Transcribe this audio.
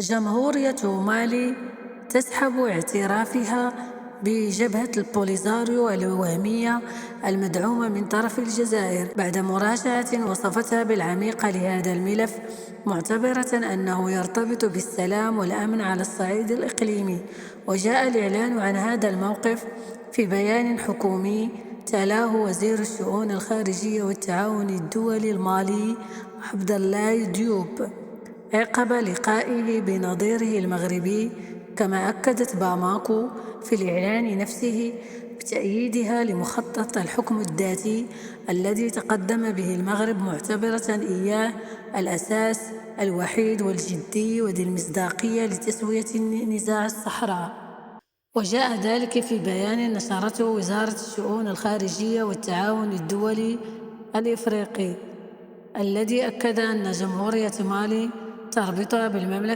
جمهورية مالي تسحب اعترافها بجبهة البوليزاريو الوهمية المدعومة من طرف الجزائر بعد مراجعة وصفتها بالعميقة لهذا الملف، معتبرة أنه يرتبط بالسلام والأمن على الصعيد الإقليمي. وجاء الإعلان عن هذا الموقف في بيان حكومي تلاه وزير الشؤون الخارجية والتعاون الدولي المالي عبد الله ديوب عقب لقائه بنظيره المغربي. كما أكدت باماكو في الإعلان نفسه بتأييدها لمخطط الحكم الذاتي الذي تقدم به المغرب، معتبرة إياه الأساس الوحيد والجدي وذي المصداقية لتسوية نزاع الصحراء. وجاء ذلك في بيان نشرته وزارة الشؤون الخارجية والتعاون الدولي الإفريقي، الذي أكد أن جمهورية مالي تربطها بالمملكة